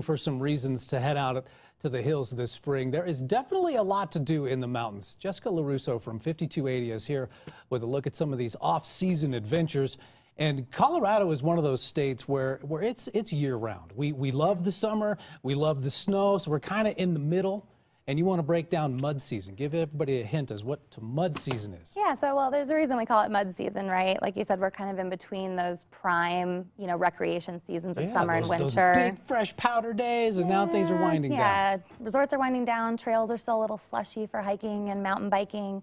For some reasons to head out to the hills this spring. There is definitely a lot to do in the mountains. Jessica LaRusso from 5280 is here with a look at some of these off-season adventures. And Colorado is one of those states where it's year-round. We love the summer, we love the snow, so we're kind of in the middle. And you want to break down mud season. Give everybody a hint as what mud season is. Yeah, well, there's a reason we call it mud season, right? Like you said, we're kind of in between those prime, recreation seasons of summer and winter. Those big, fresh powder days, and now things are winding down. Yeah, resorts are winding down. Trails are still a little slushy for hiking and mountain biking,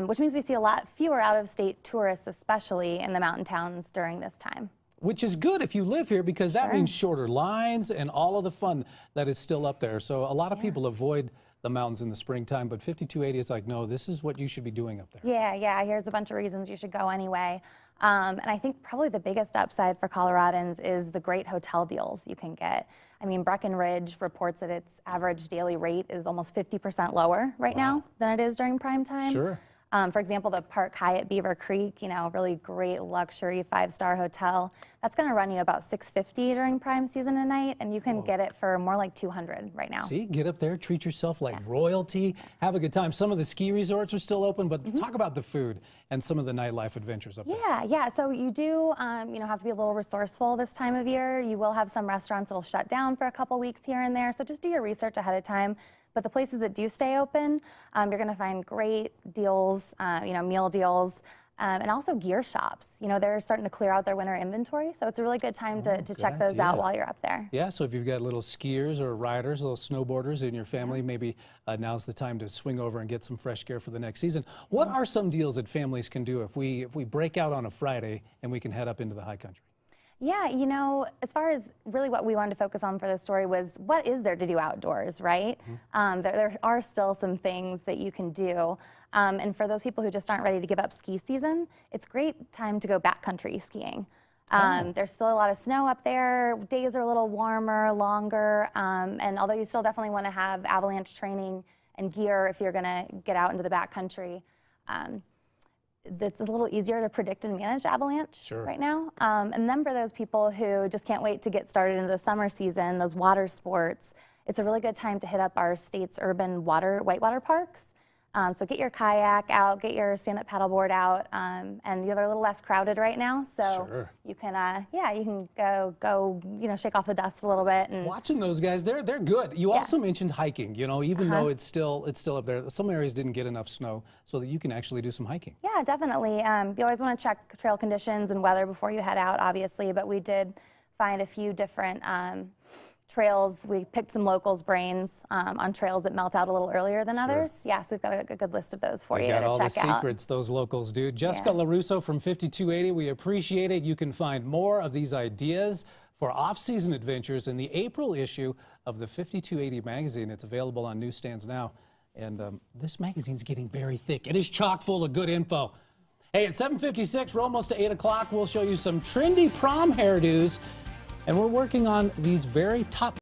which means we see a lot fewer out-of-state tourists, especially in the mountain towns during this time. Which is good if you live here, because that means shorter lines and all of the fun that is still up there. So a lot of people avoid the mountains in the springtime, but 5280 is like, no, this is what you should be doing up there. Yeah, here's a bunch of reasons you should go anyway. And I think probably the biggest upside for Coloradans is the great hotel deals you can get. I mean, Breckenridge reports that its average daily rate is almost 50% lower right now than it is during prime time. Sure. For example, the Park Hyatt Beaver Creek, really great luxury 5-star hotel. That's going to run you about $650 during prime season a night, and you can get it for more like $200 right now. See, get up there, treat yourself like royalty, have a good time. Some of the ski resorts are still open, but talk about the food and some of the nightlife adventures up there. Yeah. So you do, have to be a little resourceful this time of year. You will have some restaurants that'll shut down for a couple weeks here and there. So just do your research ahead of time. But the places that do stay open, you're going to find great deals, meal deals, and also gear shops. They're starting to clear out their winter inventory, so it's a really good time to check those out while you're up there. Yeah, so if you've got little skiers or riders, little snowboarders in your family, maybe now's the time to swing over and get some fresh gear for the next season. What are some deals that families can do if we break out on a Friday and we can head up into the high country? Yeah, as far as really what we wanted to focus on for this story was what is there to do outdoors, right? There are still some things that you can do. And for those people who just aren't ready to give up ski season, it's a great time to go backcountry skiing. There's still a lot of snow up there. Days are a little warmer, longer. And although you still definitely want to have avalanche training and gear if you're going to get out into the backcountry, it's a little easier to predict and manage avalanche right now. And then for those people who just can't wait to get started into the summer season, those water sports, it's a really good time to hit up our state's urban whitewater parks. So get your kayak out, get your stand-up paddleboard out, and they're a little less crowded right now. So you can, you can go, shake off the dust a little bit. And watching those guys, they're good. You also mentioned hiking. Even though it's still up there, some areas didn't get enough snow, so that you can actually do some hiking. Yeah, definitely. You always want to check trail conditions and weather before you head out, obviously. But we did find a few different trails. We picked some locals' brains on trails that melt out a little earlier than others. Yeah, so we've got a good list of those for you to check out. Got all the secrets those locals do. Jessica LaRusso from 5280, we appreciate it. You can find more of these ideas for off-season adventures in the April issue of the 5280 magazine. It's available on newsstands now. And this magazine's getting very thick. It is chock full of good info. Hey, at 7:56, we're almost to 8 o'clock. We'll show you some trendy prom hairdos. And we're working on these very top